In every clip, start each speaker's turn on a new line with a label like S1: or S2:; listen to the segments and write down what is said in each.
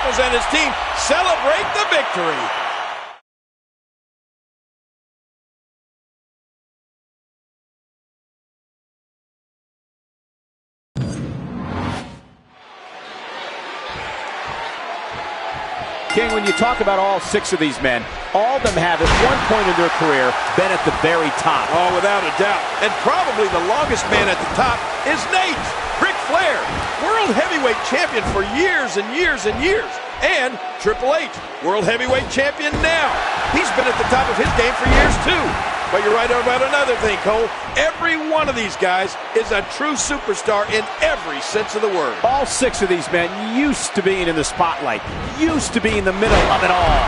S1: Michaels and his team celebrate the victory.
S2: King, when you talk about all 6 of these men, all of them have at one point in their career been at the very top.
S1: Oh, without a doubt. And probably the longest man at the top is Nate. Ric Flair, World Heavyweight Champion for years and years and years. And Triple H, World Heavyweight Champion now. He's been at the top of his game for years too. But you're right about another thing, Cole. Every one of these guys is a true superstar in every sense of the word.
S2: All 6 of these men used to being in the spotlight, used to be in the middle of it all.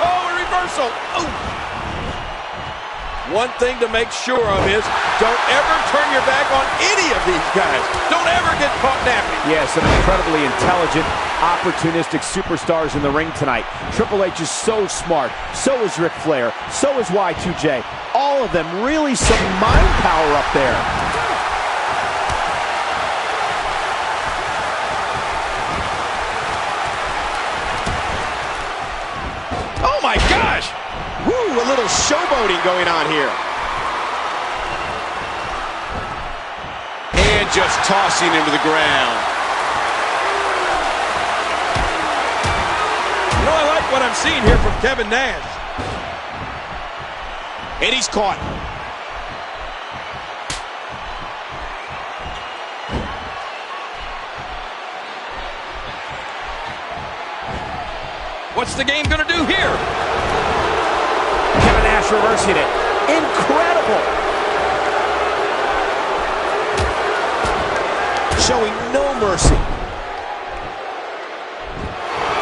S1: Oh, a reversal. Oh. One thing to make sure of is don't ever turn your back on any of these guys. Don't ever get caught napping.
S2: Yeah, some incredibly intelligent, opportunistic superstars in the ring tonight. Triple H is so smart. So is Ric Flair. So is Y2J. All of them really some mind power up there.
S1: Oh my gosh! Woo, a little showboating going on here. And just tossing him to the ground. You know, I like what I'm seeing here from Kevin Nash. And he's caught. What's the game gonna do here?
S2: Kevin Nash reversing it. Incredible.
S1: Showing no mercy.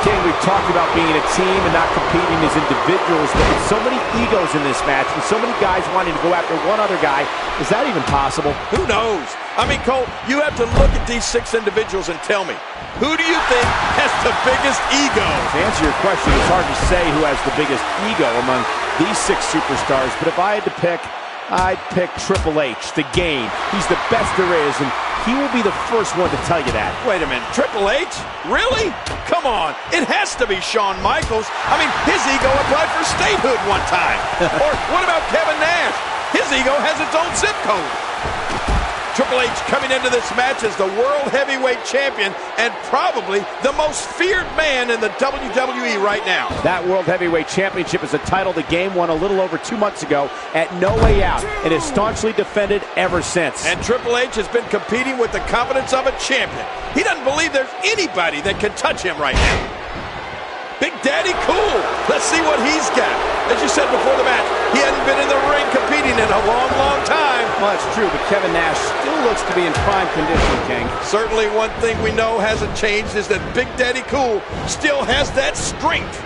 S2: King, we've talked about being a team and not competing as individuals, but with so many egos in this match, with so many guys wanting to go after one other guy, is that even possible?
S1: Who knows? I mean, Cole, you have to look at these 6 individuals and tell me, who do you think has the biggest ego?
S2: To answer your question, it's hard to say who has the biggest ego among these 6 superstars, but if I had to pick, I'd pick Triple H, the Game. He's the best there is, and he will be the first one to tell you that.
S1: Wait a minute, Triple H? Really? Come on, it has to be Shawn Michaels. I mean, his ego applied for statehood one time. Or what about Kevin Nash? His ego has its own zip code. Triple H coming into this match as the World Heavyweight Champion and probably the most feared man in the WWE right now.
S2: That World Heavyweight Championship is a title the Game won a little over 2 months ago at No Way Out and has staunchly defended ever since.
S1: And Triple H has been competing with the confidence of a champion. He doesn't believe there's anybody that can touch him right now. Big Daddy Cool. Let's see what he's got. As you said before the match, he hadn't been in the ring competing in a long, long time.
S2: Well, that's true, but Kevin Nash still looks to be in prime condition, King.
S1: Certainly one thing we know hasn't changed is that Big Daddy Cool still has that strength.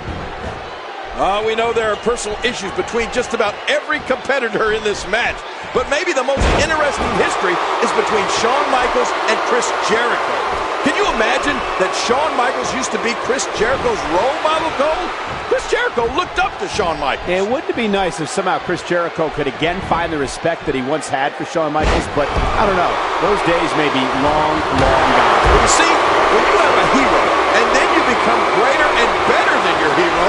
S1: We know there are personal issues between just about every competitor in this match, but maybe the most interesting history is between Shawn Michaels and Chris Jericho. Can you imagine that Shawn Michaels used to be Chris Jericho's role model, Cole? Chris Jericho looked up to Shawn Michaels.
S2: Yeah, wouldn't it be nice if somehow Chris Jericho could again find the respect that he once had for Shawn Michaels? But I don't know. Those days may be long, long gone.
S1: Well, you see, when you have a hero and then you become greater and better than your hero,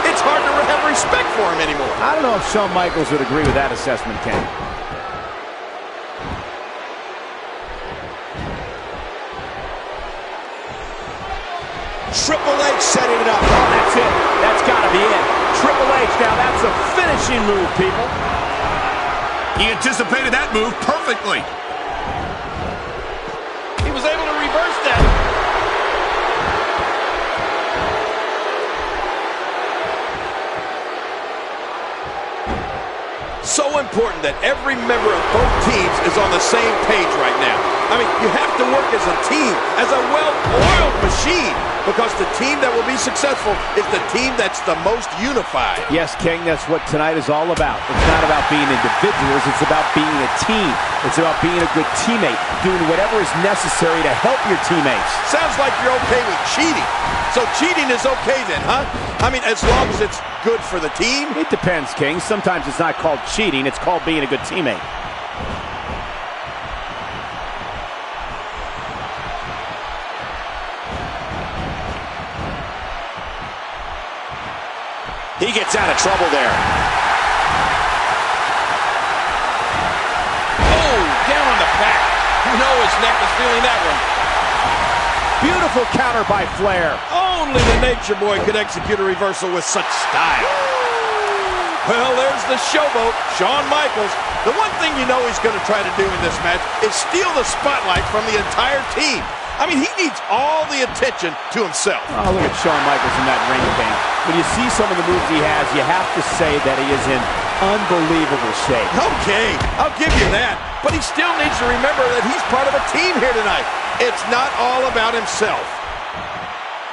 S1: it's hard to have respect for him anymore.
S2: I don't know if Shawn Michaels would agree with that assessment, Ken.
S1: Triple H setting it up.
S2: Oh, that's it. That's got to be it. Triple H, now that's a finishing move, people.
S3: He anticipated that move perfectly.
S1: He was able to reverse that. So important that every member of both teams is on the same page right now. I mean, you have to work as a team, as a well-oiled machine, because the team that will be successful is the team that's the most unified.
S2: Yes, King, that's what tonight is all about. It's not about being individuals, it's about being a team. It's about being a good teammate, doing whatever is necessary to help your teammates.
S1: Sounds like you're okay with cheating. So cheating is okay then, huh? I mean, as long as it's good for the team?
S2: It depends, King. Sometimes it's not called cheating, it's called being a good teammate.
S4: He gets out of trouble there.
S1: Oh, down on the back. You know his neck was feeling that one.
S2: Beautiful counter by Flair.
S1: Only the Nature Boy could execute a reversal with such style. Well, there's the showboat, Shawn Michaels. The one thing you know he's going to try to do in this match is steal the spotlight from the entire team. I mean, he needs all the attention to himself.
S2: Oh, look at Shawn Michaels in that ring paint. When you see some of the moves he has, you have to say that he is in unbelievable shape.
S1: Okay, I'll give you that. But he still needs to remember that he's part of a team here tonight. It's not all about himself.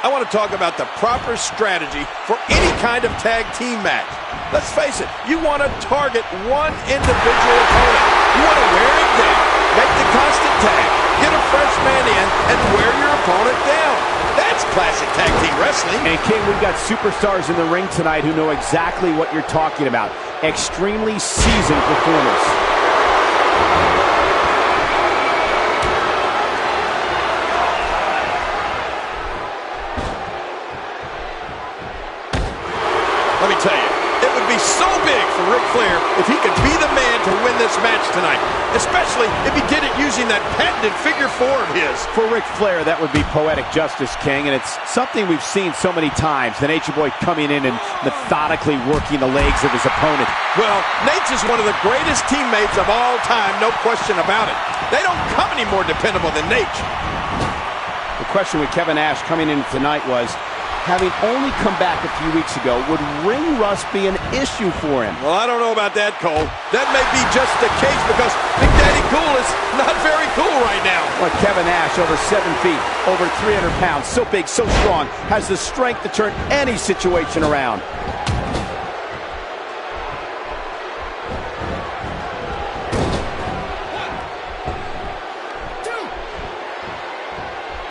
S1: I want to talk about the proper strategy for any kind of tag team match. Let's face it, you want to target one individual opponent. You want to wear him down, make the constant tag, get a fresh man in, and wear your opponent down. That's classic tag team wrestling.
S2: And King, we've got superstars in the ring tonight who know exactly what you're talking about. Extremely seasoned performers.
S1: Let me tell you, it would be so big for Ric Flair if he could be the man to win this match tonight, especially if he did it using that patented figure 4 of his.
S2: For Ric Flair, that would be poetic justice, King, and it's something we've seen so many times. The Nature Boy coming in and methodically working the legs of his opponent.
S1: Well, Nate's is one of the greatest teammates of all time, no question about it. They don't come any more dependable than Nate.
S2: The question with Kevin Nash coming in tonight was, having only come back a few weeks ago, would ring rust be an issue for him?
S1: Well, I don't know about that, Cole. That may be just the case because Big Daddy Cool is not very cool right now.
S2: But Kevin Nash, over 7 feet, over 300 pounds, so big, so strong, has the strength to turn any situation around.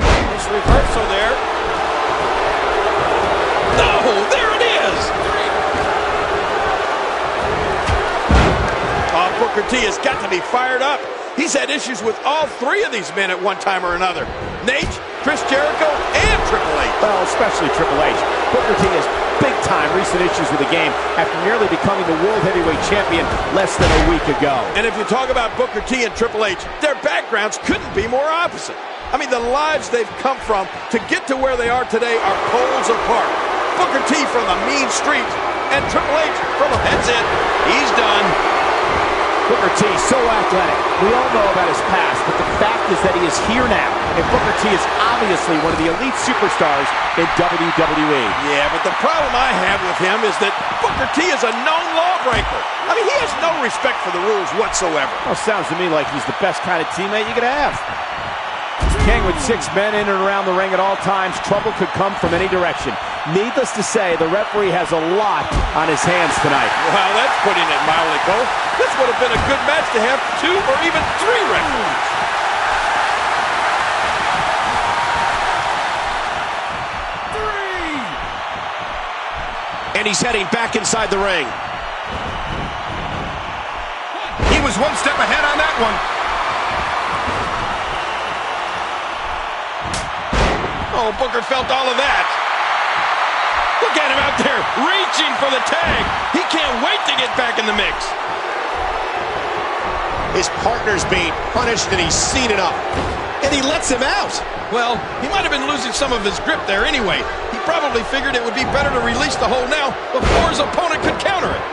S1: Nice reversal there. There it is! Oh, Booker T has got to be fired up. He's had issues with all 3 of these men at one time or another. Nate, Chris Jericho, and Triple H.
S2: Well, especially Triple H. Booker T has big-time recent issues with the game after nearly becoming the World Heavyweight Champion less than a week ago.
S1: And if you talk about Booker T and Triple H, their backgrounds couldn't be more opposite. I mean, the lives they've come from to get to where they are today are poles apart. Booker T from the mean streets, and Triple H from a head's in. He's done.
S2: Booker T, so athletic. We all know about his past, but the fact is that he is here now, and Booker T is obviously one of the elite superstars in WWE.
S1: Yeah, but the problem I have with him is that Booker T is a known lawbreaker. I mean, he has no respect for the rules whatsoever.
S2: Well, sounds to me like he's the best kind of teammate you could have. King with 6 men in and around the ring at all times. Trouble could come from any direction. Needless to say, the referee has a lot on his hands tonight.
S1: Wow, that's putting it mildly, Cole. This would have been a good match to have 2 or even 3 referees.
S4: And he's heading back inside the ring.
S3: He was 1 step ahead on that one.
S1: Oh, Booker felt all of that. Look at him out there, reaching for the tag. He can't wait to get back in the mix.
S4: His partner's being punished, and he's seen enough. And he lets him out.
S1: Well, he might have been losing some of his grip there anyway. He probably figured it would be better to release the hold now before his opponent could counter it.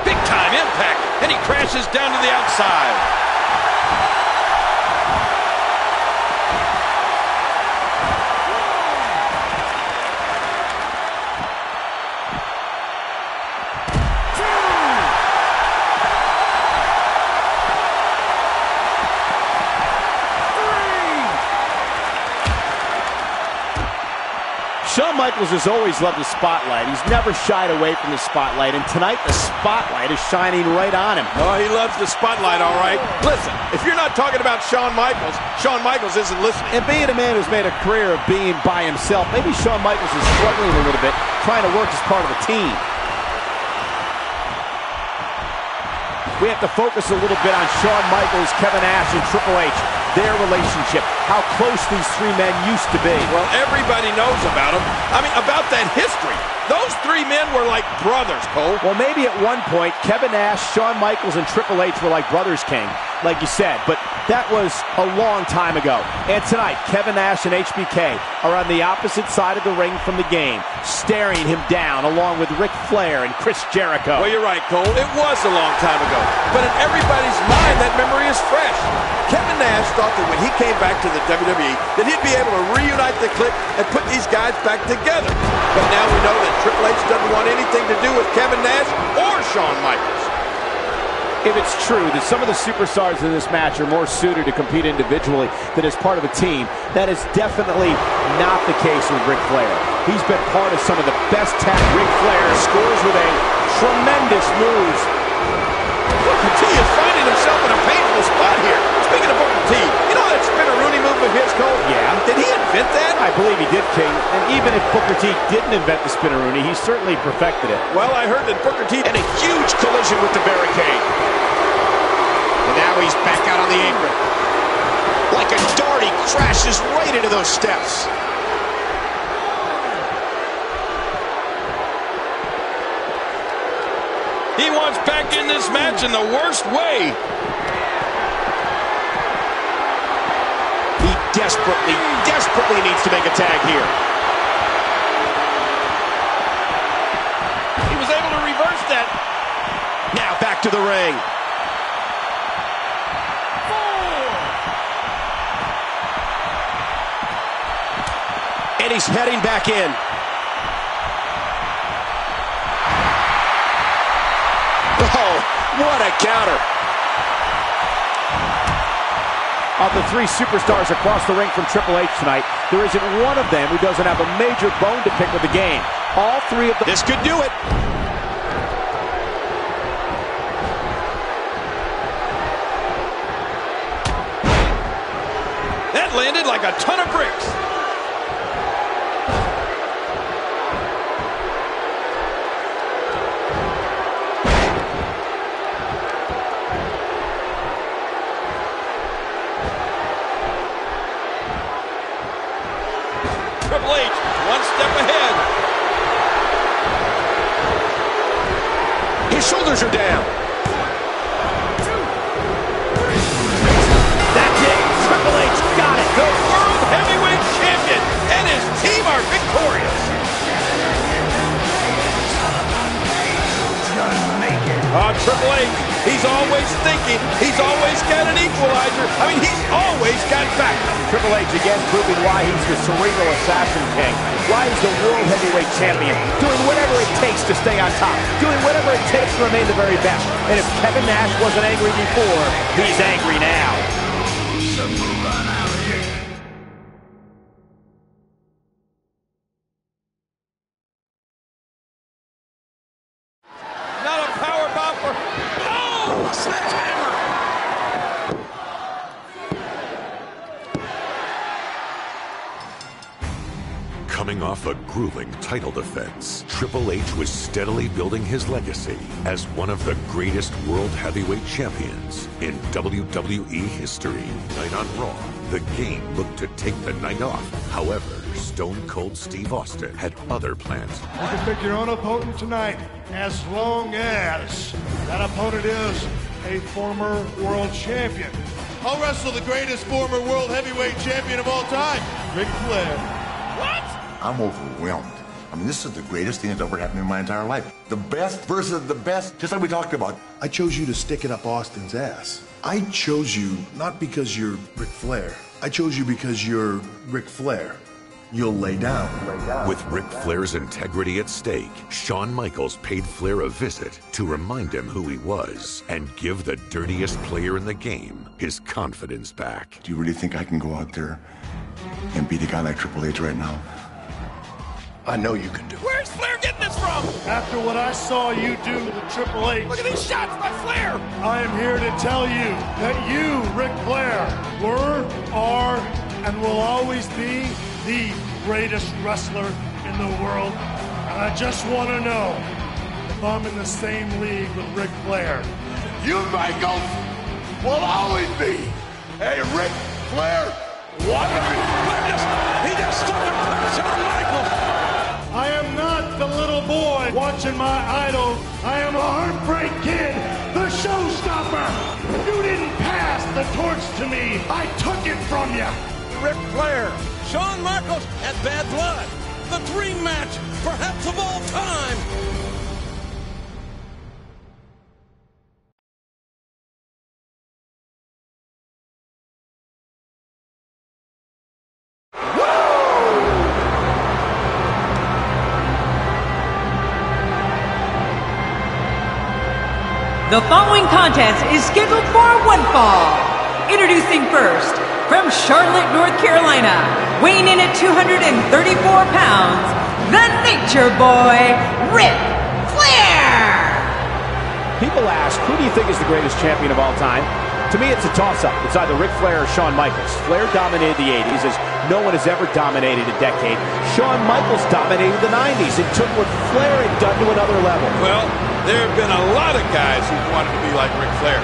S1: Big time impact, and he crashes down to the outside.
S2: Shawn Michaels has always loved the spotlight. He's never shied away from the spotlight, and tonight the spotlight is shining right on him.
S1: Oh, he loves the spotlight, all right. Listen, if you're not talking about Shawn Michaels isn't listening.
S2: And being a man who's made a career of being by himself, maybe Shawn Michaels is struggling a little bit, trying to work as part of a team. We have to focus a little bit on Shawn Michaels, Kevin Nash, and Triple H. their relationship, how close these three men used to be.
S1: Well, everybody knows about them. I mean, about that history. Those three men were like brothers, Cole.
S2: Well, maybe at one point, Kevin Nash, Shawn Michaels, and Triple H were like brothers, King, like you said. But that was a long time ago. And tonight, Kevin Nash and HBK are on the opposite side of the ring from the game, staring him down along with Ric Flair and Chris Jericho.
S1: Well, you're right, Cole. It was a long time ago. But in everybody's mind, that memory is fresh. Kevin Nash thought that when he came back to the WWE, that he'd be able to reunite the Clique and put these guys back together. But now we know that Triple H doesn't want anything to do with Kevin Nash or Shawn Michaels.
S2: If it's true that some of the superstars in this match are more suited to compete individually than as part of a team, that is definitely not the case with Ric Flair. He's been part of some of the best tag. Ric Flair scores with a tremendous move.
S1: Booker T is finding himself in a painful spot here. Speaking of Booker T, you know that spinner-Rooney move of his, Cole?
S2: Yeah.
S1: Did he invent that?
S2: I believe he did, King. And even if Booker T didn't invent the spinner-Rooney, he certainly perfected it.
S1: Well, I heard that Booker T...
S4: And a huge collision with the barricade. And now he's back out on the apron. Like a dart, he crashes right into those steps.
S1: He wants back in this match in the worst way.
S4: He desperately needs to make a tag here.
S1: He was able to reverse that.
S4: Now back to the ring. 4. And he's heading back in. Oh, what a counter.
S2: Of the three superstars across the ring from Triple H tonight, there isn't one of them who doesn't have a major bone to pick with the game. All three of them.
S4: This could do it.
S1: That landed like a ton of bricks. Triple H, one step ahead.
S4: His shoulders are down.
S2: That's it. Triple H got it.
S1: The World Heavyweight Champion and his team are victorious. Triple H, he's always thinking. He's always got an equalizer. I mean, he's always got back.
S2: Triple H again proving why he's the cerebral assassin king. Why he's the World Heavyweight Champion. Doing whatever it takes to stay on top. Doing whatever it takes to remain the very best. And if Kevin Nash wasn't angry before, he's angry now.
S1: Not a power bomb for... Oh! Sledgehammer!
S3: Coming off a grueling title defense, Triple H was steadily building his legacy as one of the greatest World Heavyweight Champions in WWE history. Night on Raw, the game looked to take the night off. However, Stone Cold Steve Austin had other plans.
S5: You can pick your own opponent tonight, as long as that opponent is a former world champion. I'll wrestle the greatest former world heavyweight champion of all time, Ric Flair.
S1: What?
S6: I'm overwhelmed. I mean, this is the greatest thing that's ever happened in my entire life. The best versus the best, just like we talked about.
S5: I chose you to stick it up Austin's ass. I chose you not because you're Ric Flair. I chose you because you're Ric Flair. You'll lay down.
S3: With Ric Flair's integrity at stake, Shawn Michaels paid Flair a visit to remind him who he was and give the dirtiest player in the game his confidence back.
S6: Do you really think I can go out there and beat a guy like Triple H right now?
S4: I know you can do it.
S1: Where's Flair getting this from?
S5: After what I saw you do to Triple H,
S1: Look at these shots by Flair.
S5: I am here to tell you that you, Ric Flair, were, are, and will always be the greatest wrestler in the world. And I just want to know if I'm in the same league with Ric Flair.
S6: You, Michaels, will always be a Ric
S5: Flair.
S1: What? He just took a punch on Michaels.
S5: I am not the little boy watching my idol. I am a Heartbreak Kid, the showstopper. You didn't pass the torch to me. I took it from you.
S1: Ric Flair. Shawn Michaels had bad blood. The dream match, perhaps of all time.
S7: The following contest is scheduled for one fall. Introducing first, from Charlotte, North Carolina, weighing in at 234 pounds, the Nature Boy, Ric Flair!
S2: People ask, who do you think is the greatest champion of all time? To me, it's a toss-up. It's either Ric Flair or Shawn Michaels. Flair dominated the 80s as no one has ever dominated a decade. Shawn Michaels dominated the 90s and took what Flair had done to another level.
S1: Well, there have been a lot of guys who wanted to be like Ric Flair.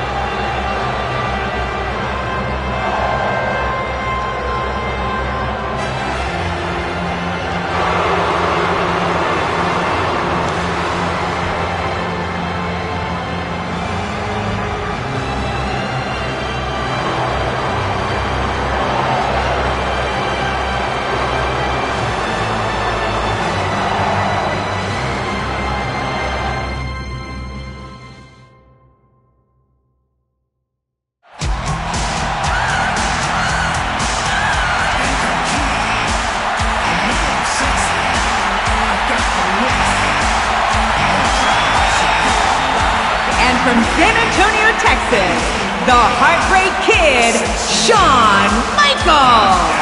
S7: From San Antonio, Texas, the Heartbreak Kid, Shawn Michaels.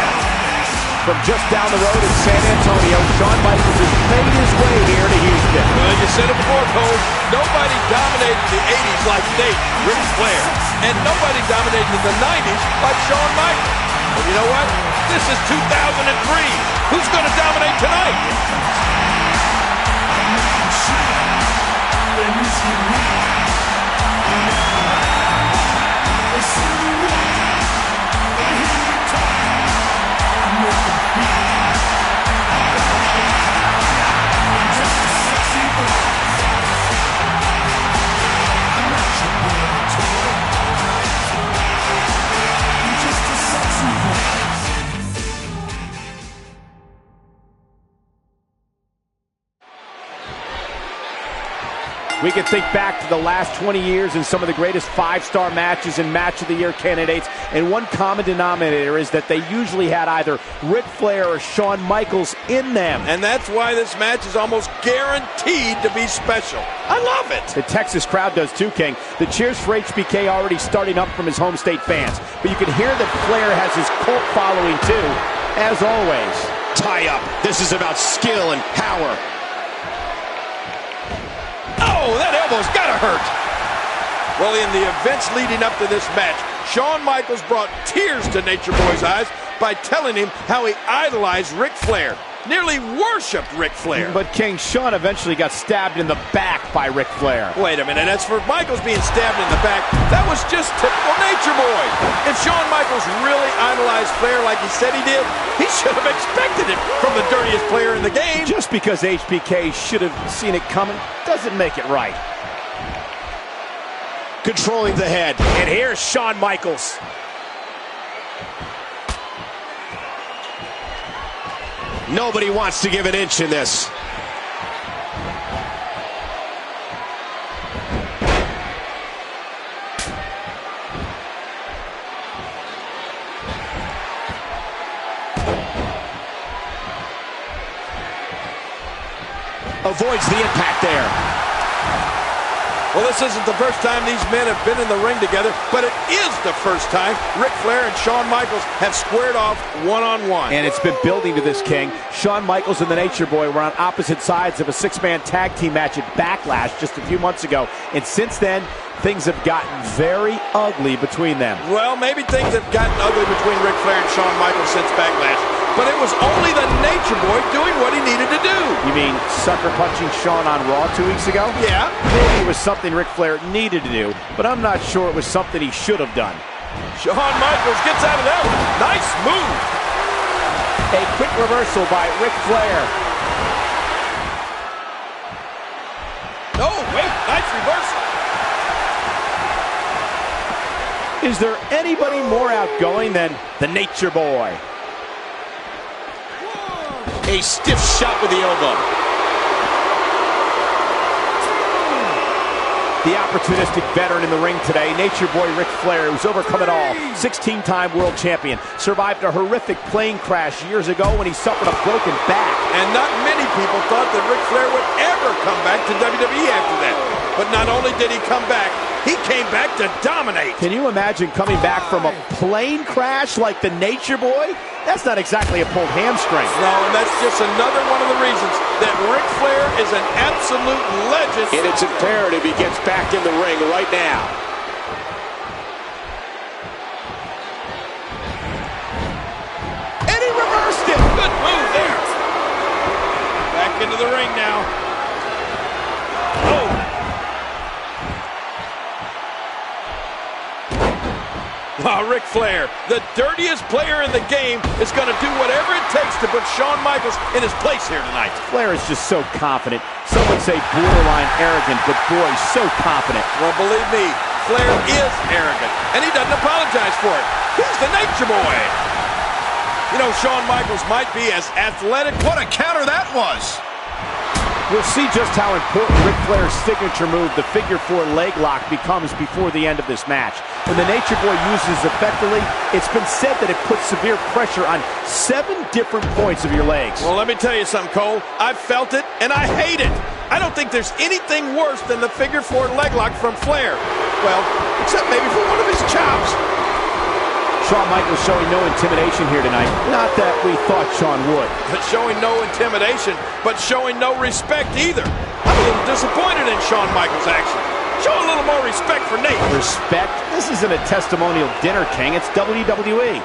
S2: From just down the road in San Antonio, Shawn Michaels has made his way here to Houston.
S1: Well, you said it before, Cole. Nobody dominated the 80s like Nate, Ric Flair. And nobody dominated in the 90s like Shawn Michaels. But you know what? This is 2003. Who's going to dominate tonight?
S2: We can think back to the last 20 years and some of the greatest five-star matches and Match of the Year candidates, and one common denominator is that they usually had either Ric Flair or Shawn Michaels in them.
S1: And that's why this match is almost guaranteed to be special. I love it.
S2: The Texas crowd does too, King. The cheers for HBK already starting up from his home state fans. But you can hear that Flair has his cult following too, as always.
S4: Tie up. This is about skill and power.
S1: Oh, that elbow's gotta hurt. Well, in the events leading up to this match, Shawn Michaels brought tears to Nature Boy's eyes by telling him how he idolized Ric Flair, nearly worshipped Ric Flair.
S2: But King, Shawn eventually got stabbed in the back by Ric Flair.
S1: Wait a minute, as for Michaels being stabbed in the back, that was just typical Nature Boy. If Shawn Michaels really idolized Flair like he said he did, he should have expected it from the dirtiest player in the game.
S2: Just because HBK should have seen it coming doesn't make it right.
S4: Controlling the head.
S2: And here's Shawn Michaels.
S4: Nobody wants to give an inch in this. Avoids the impact there.
S1: Well, this isn't the first time these men have been in the ring together, but it is the first time Ric Flair and Shawn Michaels have squared off one-on-one.
S2: And it's been building to this, King. Shawn Michaels and the Nature Boy were on opposite sides of a six-man tag team match at Backlash just a few months ago. And since then, things have gotten very ugly between them.
S1: Well, maybe things have gotten ugly between Ric Flair and Shawn Michaels since Backlash. But it was only the Nature Boy doing what he needed to do.
S2: You mean sucker punching Shawn on Raw 2 weeks ago?
S1: Yeah.
S2: Maybe it was something Ric Flair needed to do, but I'm not sure it was something he should have done.
S1: Shawn Michaels gets out of that one. Nice move.
S2: A quick reversal by Ric Flair.
S1: No, wait, nice reversal.
S2: Is there anybody more outgoing than the Nature Boy?
S4: A stiff shot with the elbow.
S2: The opportunistic veteran in the ring today, Nature Boy Ric Flair, who's overcome it all. 16-time world champion. Survived a horrific plane crash years ago when he suffered a broken back.
S1: And not many people thought that Ric Flair would ever come back to WWE after that. But not only did he come back, he came back to dominate.
S2: Can you imagine coming back from a plane crash like the Nature Boy? That's not exactly a pulled hamstring.
S1: No, and that's just another one of the reasons that Ric Flair is an absolute legend.
S4: And it's imperative he gets back in the ring right now.
S1: And he reversed it. Good move there. Back into the ring now. Oh. Ric Flair, the dirtiest player in the game, is going to do whatever it takes to put Shawn Michaels in his place here tonight.
S2: Flair is just so confident. Some would say borderline arrogant, but boy, so confident.
S1: Well, believe me, Flair is arrogant, and he doesn't apologize for it. He's the Nature Boy. You know, Shawn Michaels might be as athletic. What a counter that was.
S2: We'll see just how important Ric Flair's signature move, the figure 4 leg lock, becomes before the end of this match. When the Nature Boy uses it effectively, it's been said that it puts severe pressure on 7 different points of your legs.
S1: Well, let me tell you something, Cole. I've felt it, and I hate it. I don't think there's anything worse than the figure 4 leg lock from Flair. Well, except maybe for one of his chops.
S2: Shawn Michaels showing no intimidation here tonight. Not that we thought Shawn would.
S1: But showing no intimidation, but showing no respect either. I'm a little disappointed in Shawn Michaels' action. Show a little more respect for Nate.
S2: Respect? This isn't a testimonial dinner, King. It's WWE.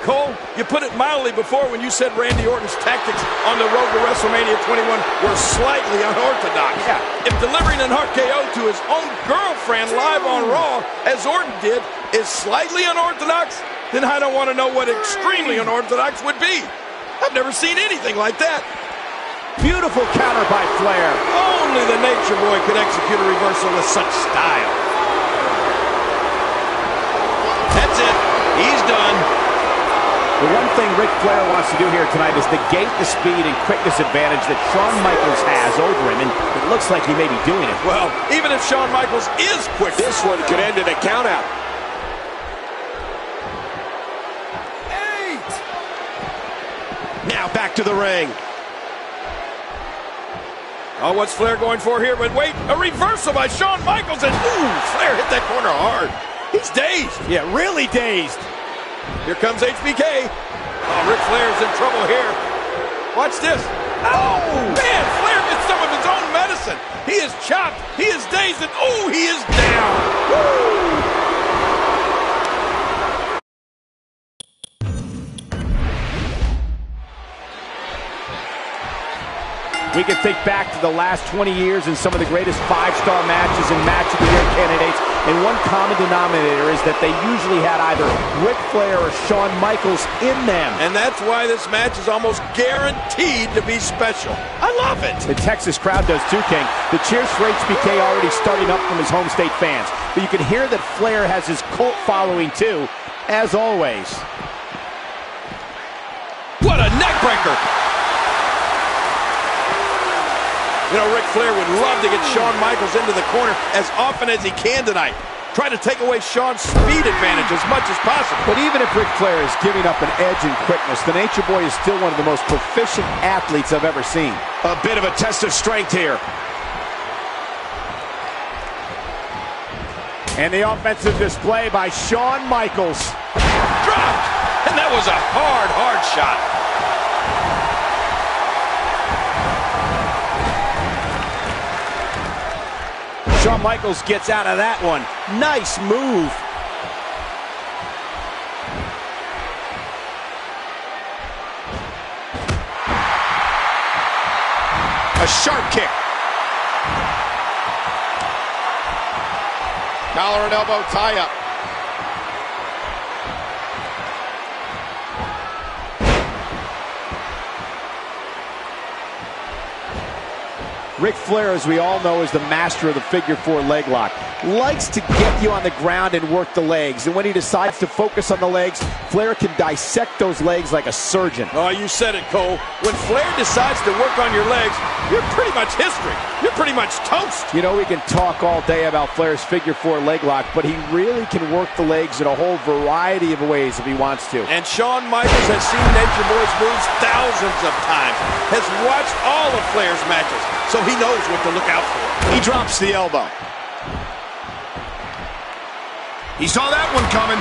S1: Cole, you put it mildly before when you said Randy Orton's tactics on the road to WrestleMania 21 were slightly unorthodox.
S2: Yeah.
S1: If delivering an RKO to his own girlfriend live on Raw, as Orton did, is slightly unorthodox, then I don't want to know what extremely unorthodox would be. I've never seen anything like that.
S2: Beautiful counter by Flair.
S1: Only the Nature Boy could execute a reversal with such style. That's it. He's done.
S2: The one thing Ric Flair wants to do here tonight is negate the speed and quickness advantage that Shawn Michaels has over him, and it looks like he may be doing it.
S1: Well, even if Shawn Michaels is quick,
S4: this one could end in a countout.
S1: 8.
S4: Now back to the ring.
S1: Oh, what's Flair going for here? But wait, a reversal by Shawn Michaels, and ooh, Flair hit that corner hard. He's dazed.
S2: Yeah, really dazed.
S1: Here comes HBK. Oh, Ric Flair's in trouble here. Watch this. Oh, man, Flair gets some of his own medicine. He is chopped. He is dazed, and oh, he is down. Woo!
S2: We can think back to the last 20 years and some of the greatest 5-star matches and Match of the Year candidates, and one common denominator is that they usually had either Ric Flair or Shawn Michaels in them.
S1: And that's why this match is almost guaranteed to be special. I love it.
S2: The Texas crowd does too, King. The cheers for HBK already starting up from his home state fans. But you can hear that Flair has his cult following too, as always.
S1: What a neck breaker. You know, Ric Flair would love to get Shawn Michaels into the corner as often as he can tonight. Try to take away Shawn's speed advantage as much as possible.
S2: But even if Ric Flair is giving up an edge in quickness, the Nature Boy is still one of the most proficient athletes I've ever seen.
S4: A bit of a test of strength here.
S2: And the offensive display by Shawn Michaels.
S1: Dropped! And that was a hard shot.
S2: Shawn Michaels gets out of that one. Nice move.
S4: A sharp kick. Collar and elbow tie up.
S2: Ric Flair, as we all know, is the master of the figure 4 leg lock. Likes to get you on the ground and work the legs. And when he decides to focus on the legs, Flair can dissect those legs like a surgeon.
S1: Oh, you said it, Cole. When Flair decides to work on your legs, you're pretty much history. You're pretty much toast.
S2: You know, we can talk all day about Flair's figure 4 leg lock, but he really can work the legs in a whole variety of ways if he wants to.
S1: And Shawn Michaels has seen Nature Boy's moves thousands of times, has watched all of Flair's matches, so he knows what to look out for.
S4: He drops the elbow. He saw that one coming.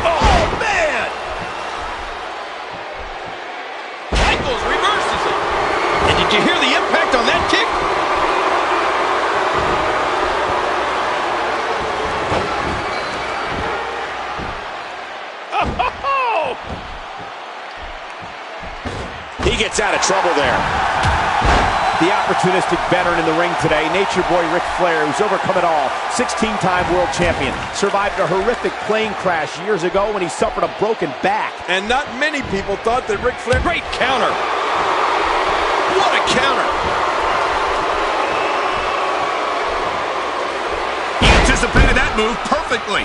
S1: Oh, man! Michaels reverses it. And did you hear the impact on that kick? Oh!
S4: He gets out of trouble there.
S2: The opportunistic veteran in the ring today, Nature Boy Ric Flair, who's overcome it all. 16-time world champion. Survived a horrific plane crash years ago when he suffered a broken back.
S1: And not many people thought that Ric Flair... Great counter. What a counter.
S4: He anticipated that move perfectly.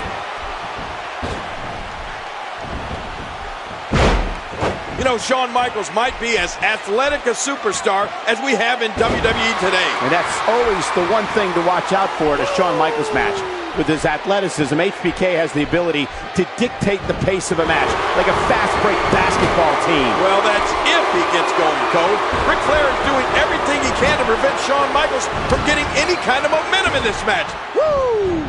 S1: You know, Shawn Michaels might be as athletic a superstar as we have in WWE today.
S2: And that's always the one thing to watch out for at a Shawn Michaels match. With his athleticism, HBK has the ability to dictate the pace of a match, like a fast-break basketball team.
S1: Well, that's if he gets going, Cole. Ric Flair is doing everything he can to prevent Shawn Michaels from getting any kind of momentum in this match.
S4: Woo!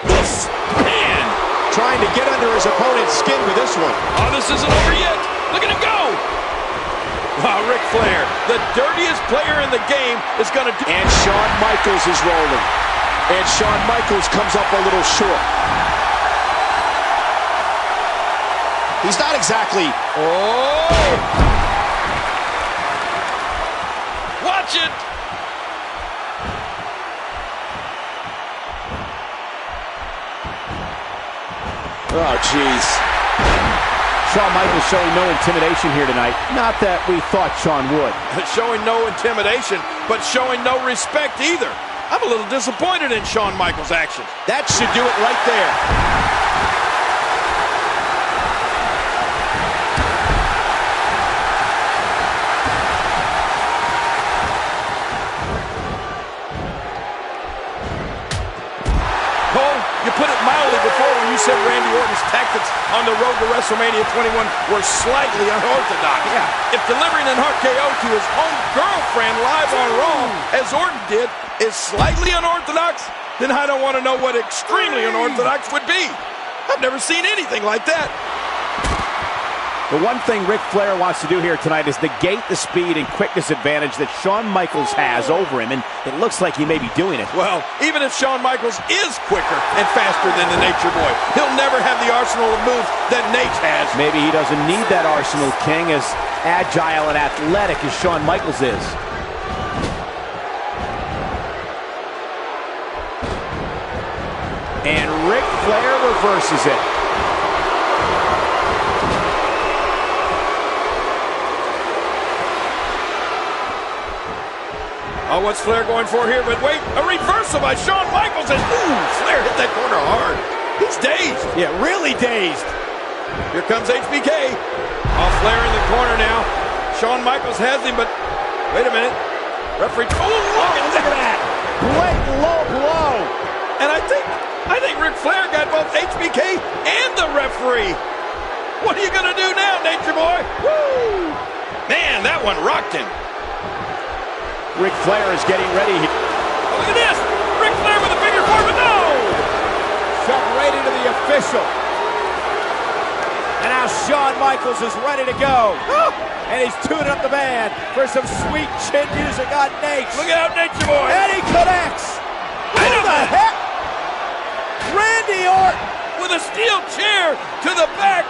S4: This man trying to get under his opponent's skin with this one.
S1: Oh, this isn't over yet. Look at him go! Wow, Ric Flair, the dirtiest player in the game, is going to do...
S4: And Shawn Michaels is rolling. And Shawn Michaels comes up a little short. He's not exactly...
S1: Oh! Watch it!
S4: Oh, jeez.
S2: Shawn Michaels showing no intimidation here tonight. Not that we thought Shawn would.
S1: Showing no intimidation, but showing no respect either. I'm a little disappointed in Shawn Michaels' actions.
S4: That should do it right there.
S1: Cole, you put it mildly before when you said Randy Orton's tactics on the road to WrestleMania 21 were slightly unorthodox.
S2: Yeah.
S1: If delivering an RKO to his own girlfriend live on Raw, as Orton did, is slightly unorthodox, then I don't want to know what extremely unorthodox would be. I've never seen anything like that.
S2: The one thing Ric Flair wants to do here tonight is negate the speed and quickness advantage that Shawn Michaels has over him, and it looks like he may be doing it.
S1: Well, even if Shawn Michaels is quicker and faster than the Nature Boy, he'll never have the arsenal of moves that Nate has.
S2: Maybe he doesn't need that arsenal, King, as agile and athletic as Shawn Michaels is. And Ric Flair reverses it.
S1: Oh, what's Flair going for here? But wait, a reversal by Shawn Michaels. And ooh, Flair hit that corner hard. He's dazed.
S2: Yeah, really dazed.
S1: Here comes HBK. Oh, Flair in the corner now. Shawn Michaels has him, but wait a minute. Referee. Oh, look at that.
S2: Blatant low blow.
S1: And I think Ric Flair got both HBK and the referee. What are you going to do now, Nature Boy? Woo! Man, that one rocked him.
S2: Ric Flair is getting ready.
S1: Oh, look at this! Ric Flair with a figure 4, but no!
S2: Shoved right into the official. And now Shawn Michaels is ready to go. And he's tuning up the band for some sweet chin music on Nate.
S1: Look out, Nature Boy!
S2: And he connects. Who the heck? Randy Orton
S1: with a steel chair to the back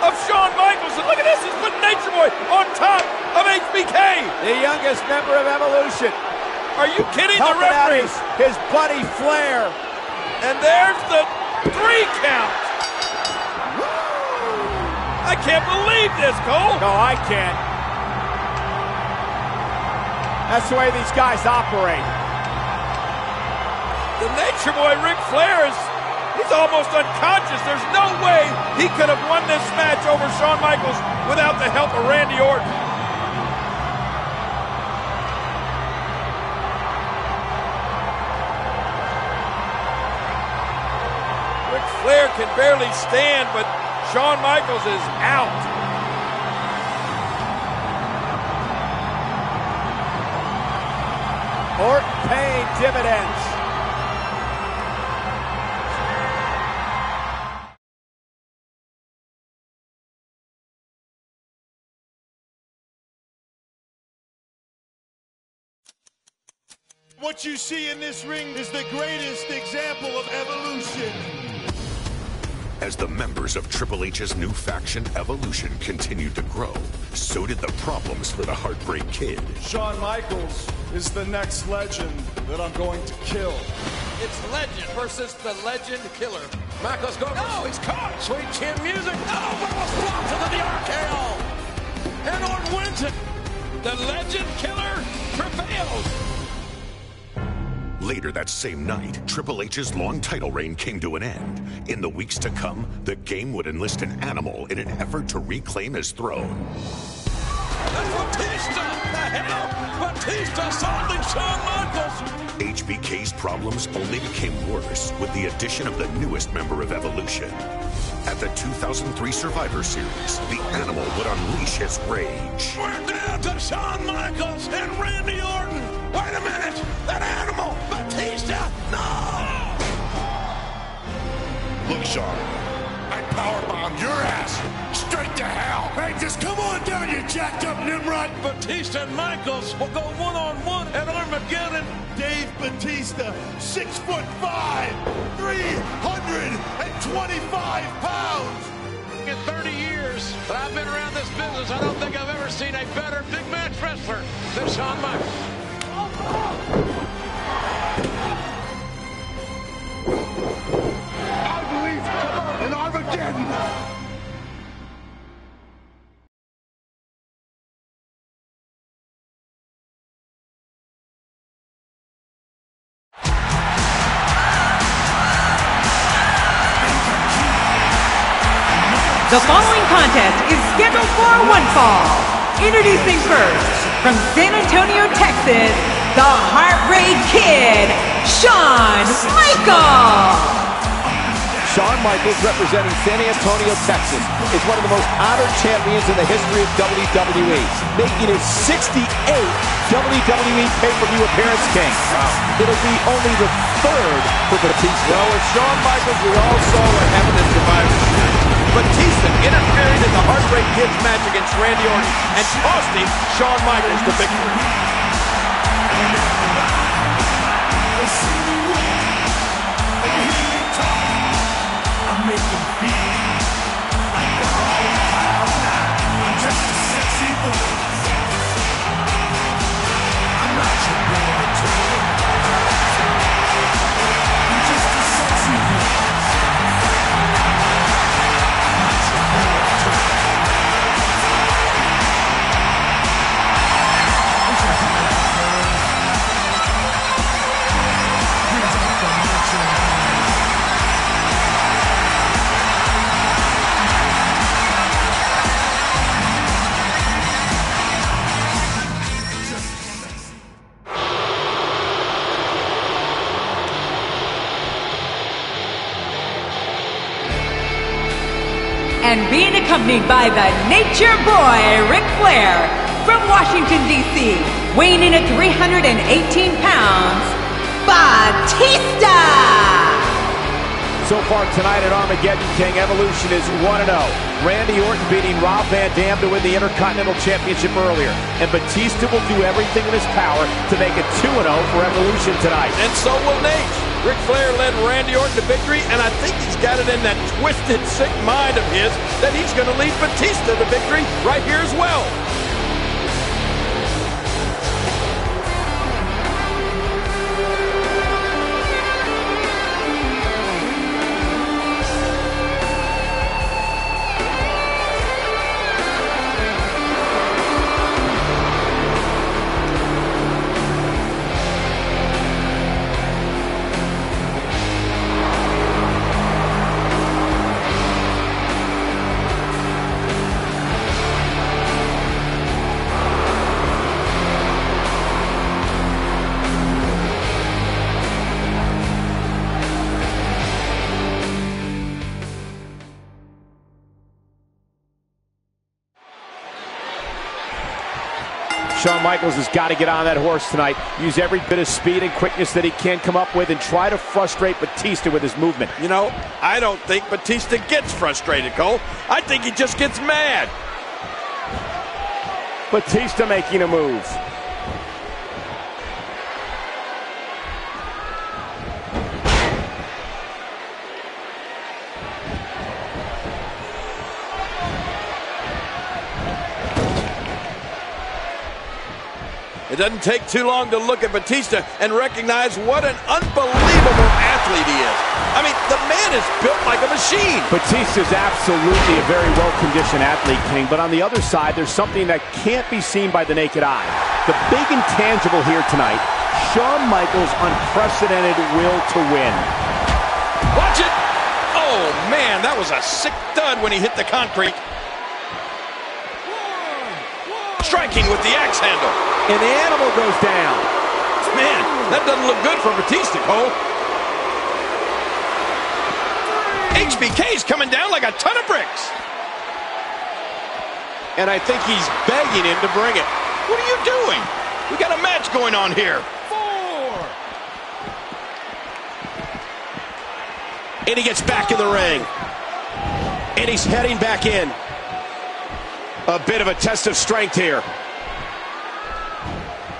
S1: of Shawn Michaels. And look at this, he's putting Nature Boy on top of HBK.
S2: The youngest member of Evolution.
S1: Are you kidding?
S2: Helping
S1: the referee?
S2: out his buddy Flair.
S1: And there's the 3 count. I can't believe this, Cole.
S2: No, I can't. That's the way these guys operate.
S1: The Nature Boy, Ric Flair, he's almost unconscious. There's no way he could have won this match over Shawn Michaels without the help of Randy Orton. Ric Flair can barely stand, but Shawn Michaels is out.
S2: Orton paying dividends.
S5: What you see in this ring is the greatest example of evolution.
S3: As the members of Triple H's new faction, Evolution, continued to grow, so did the problems for the Heartbreak Kid.
S5: Shawn Michaels is the next legend that I'm going to kill.
S1: It's Legend versus the Legend Killer. Michaels goes.
S4: Oh, he's caught. Sweet chin music. Oh, but was blocked into the RKO. And Orton wins it.
S1: The Legend Killer prevails.
S3: Later that same night, Triple H's long title reign came to an end. In the weeks to come, the game would enlist an animal in an effort to reclaim his throne.
S4: That's Batista. The hell? Batista assaulting Shawn Michaels.
S3: HBK's problems only became worse with the addition of the newest member of Evolution. At the 2003 Survivor Series, the animal would unleash his rage.
S4: We're down to Shawn Michaels and Randy Orton. Wait a minute. That animal, Batista, no!
S6: Look, Shawn, I powerbombed your ass straight to hell.
S5: Hey, just come on down, you jacked up Nimrod.
S4: Batista and Michaels will go one-on-one at Armageddon.
S5: Dave Batista, 6'5", 325 pounds.
S4: In 30 years that I've been around this business, I don't think I've ever seen a better big match wrestler than Shawn Michaels.
S5: I believe in Armageddon.
S7: The following contest is scheduled for one fall. Introducing first, from San Antonio, Texas, the Heartbreak Kid, Shawn Michaels.
S2: Shawn Michaels, representing San Antonio, Texas, is one of the most honored champions in the history of WWE, making his 68th WWE pay-per-view appearance, King. It'll be only the third for Batista.
S1: Well, with Shawn Michaels, we all saw what happened in Survivor Series. Batista interfering in the Heartbreak Kid's match against Randy Orton and costing Shawn Michaels the victory.
S7: And being accompanied by the Nature Boy, Ric Flair, from Washington, D.C., weighing in at 318 pounds, Batista!
S2: So far tonight at Armageddon, King, Evolution is 1-0. Randy Orton beating Rob Van Dam to win the Intercontinental Championship earlier. And Batista will do everything in his power to make it 2-0 for Evolution tonight.
S1: And so will Nate. Ric Flair led Randy Orton to victory, and I think he's got it in that twisted, sick mind of his that he's going to lead Batista to victory right here as well.
S2: Shawn Michaels has got to get on that horse tonight. Use every bit of speed and quickness that he can come up with and try to frustrate Batista with his movement.
S1: You know, I don't think Batista gets frustrated, Cole. I think he just gets mad.
S2: Batista making a move.
S1: It doesn't take too long to look at Batista and recognize what an unbelievable athlete he is. I mean, the man is built like a machine.
S2: Batista's absolutely a very well-conditioned athlete, King, but on the other side, there's something that can't be seen by the naked eye. The big intangible here tonight, Shawn Michaels' unprecedented will to win.
S1: Watch it! Oh, man, that was a sick thud when he hit the concrete. Striking with the axe handle.
S2: And the animal goes down.
S1: Man, that doesn't look good for Batista, Cole. HBK's coming down like a ton of bricks. And I think he's begging him to bring it. What are you doing? We got a match going on here. 4.
S4: And he gets back in the ring. And he's heading back in. A bit of a test of strength here.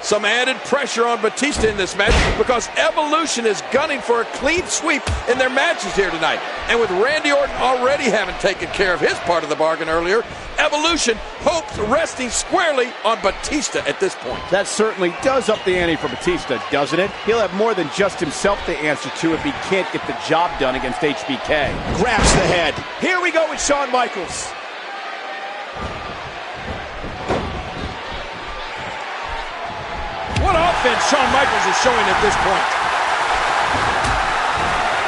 S1: Some added pressure on Batista in this match because Evolution is gunning for a clean sweep in their matches here tonight. And with Randy Orton already having taken care of his part of the bargain earlier, Evolution hopes resting squarely on Batista at this point.
S2: That certainly does up the ante for Batista, doesn't it? He'll have more than just himself to answer to if he can't get the job done against HBK.
S4: Grabs the head.
S2: Here we go with Shawn Michaels.
S1: What offense Shawn Michaels is showing at this point.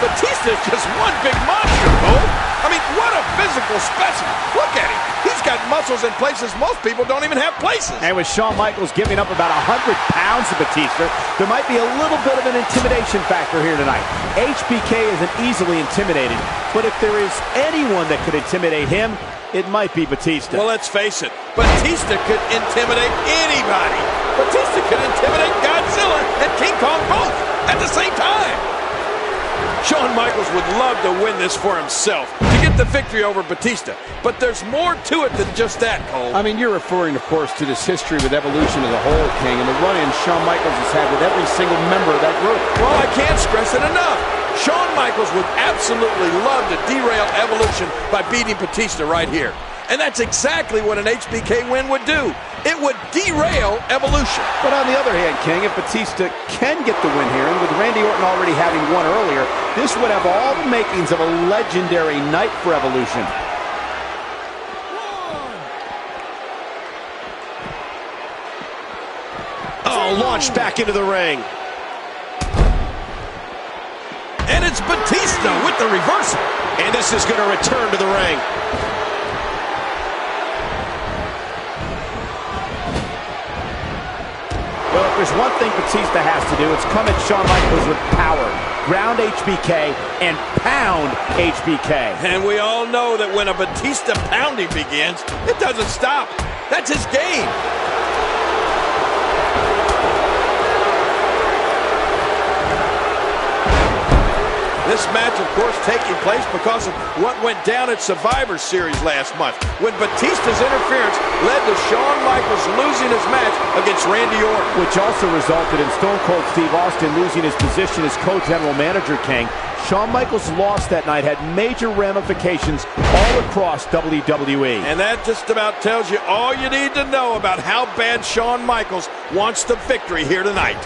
S1: Batista is just one big monster, Cole. I mean, what a physical specimen. Look at him. He's got muscles in places most people don't even have places.
S2: And with Shawn Michaels giving up about 100 pounds to Batista, there might be a little bit of an intimidation factor here tonight. HBK isn't easily intimidated, but if there is anyone that could intimidate him, it might be Batista.
S1: Well, let's face it. Batista could intimidate anybody. Batista could intimidate Godzilla and King Kong both at the same time. Shawn Michaels would love to win this for himself, to get the victory over Batista. But there's more to it than just that, Cole.
S2: I mean, you're referring, of course, to this history with Evolution as a whole, King, and the run-in Shawn Michaels has had with every single member of that group.
S1: Well, I can't stress it enough. Shawn Michaels would absolutely love to derail Evolution by beating Batista right here. And that's exactly what an HBK win would do. It would derail Evolution.
S2: But on the other hand, King, if Batista can get the win here, and with Randy Orton already having won earlier, this would have all the makings of a legendary night for Evolution.
S4: Oh, launched back into the ring.
S1: And it's Batista with the reversal.
S4: And this is going to return to the ring.
S2: Well, if there's one thing Batista has to do, it's come at Shawn Michaels with power. Ground HBK and pound HBK.
S1: And we all know that when a Batista pounding begins, it doesn't stop. That's his game. This match, of course, taking place because of what went down at Survivor Series last month, when Batista's interference led to Shawn Michaels losing his match against Randy Orton.
S2: Which also resulted in Stone Cold Steve Austin losing his position as co-general manager, King. Shawn Michaels' loss that night had major ramifications all across WWE.
S1: And that just about tells you all you need to know about how bad Shawn Michaels wants the victory here tonight.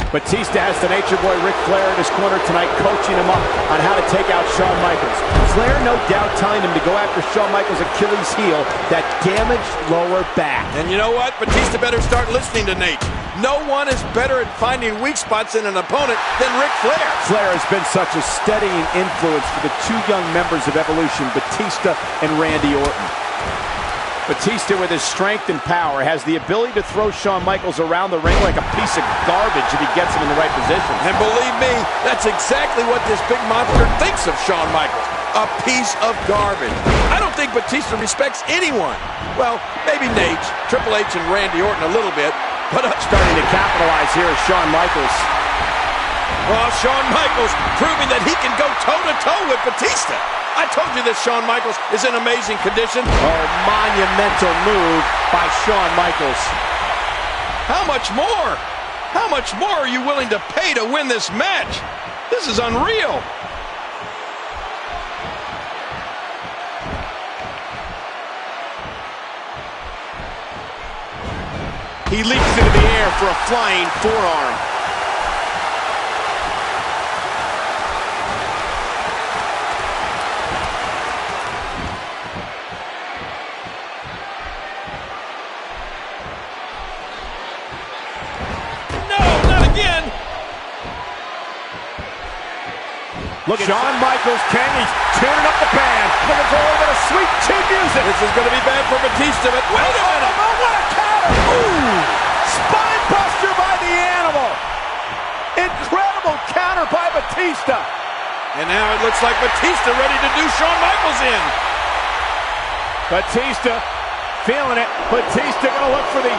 S2: Batista has the Nature Boy Ric Flair in his corner tonight, coaching him up on how to take out Shawn Michaels. Flair, no doubt, telling him to go after Shawn Michaels' Achilles heel, that damaged lower back.
S1: And you know what? Batista better start listening to Nate. No one is better at finding weak spots in an opponent than Ric Flair.
S2: Flair has been such a steadying influence for the two young members of Evolution, Batista and Randy Orton. Batista, with his strength and power, has the ability to throw Shawn Michaels around the ring like a piece of garbage if he gets him in the right position.
S1: And believe me, that's exactly what this big monster thinks of Shawn Michaels. A piece of garbage. I don't think Batista respects anyone. Well, maybe Nate, Triple H, and Randy Orton a little bit, but
S2: starting to capitalize here is Shawn Michaels.
S1: Well, Shawn Michaels proving that he can go toe-to-toe with Batista. I told you that Shawn Michaels is in amazing condition.
S2: Oh, monumental move by Shawn Michaels.
S1: How much more? How much more are you willing to pay to win this match? This is unreal.
S4: He leaps into the air for a flying forearm.
S1: No, not again.
S2: Look at Shawn Michaels, he's tuning up the band. Looking for a little bit of sweet chin music.
S1: This is going to be bad for Batista, but wait a minute.
S2: Oh, what a counter! Ooh! Spine buster by the animal. Incredible counter by Batista.
S1: And now it looks like Batista ready to do Shawn Michaels in.
S2: Batista feeling it. Batista going to look for the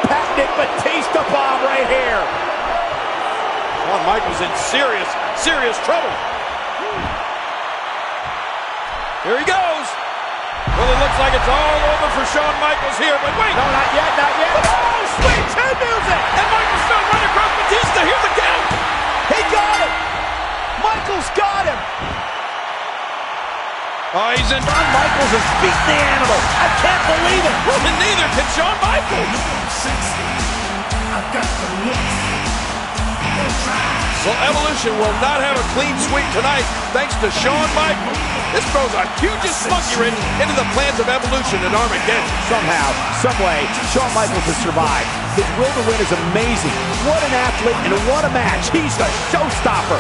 S2: patented Batista bomb right here.
S1: Shawn Michaels in serious trouble. Here he goes. Well, it looks like it's all over for Shawn Michaels here, but wait.
S2: No, not yet, not yet. Oh, sweet chin music.
S1: And Michaels still running across Batista. Here's the count.
S2: He got him. Michaels got him.
S1: Oh, he's in.
S2: Shawn Michaels has beaten the animal. I can't believe it.
S1: Well, and neither can Shawn Michaels. So Evolution will not have a clean sweep tonight thanks to Shawn Michaels. This throws a hugest monkey wrench into the plans of Evolution at Armageddon.
S2: Somehow, someway, Shawn Michaels has survived. His will to win is amazing. What an athlete and what a match. He's a showstopper.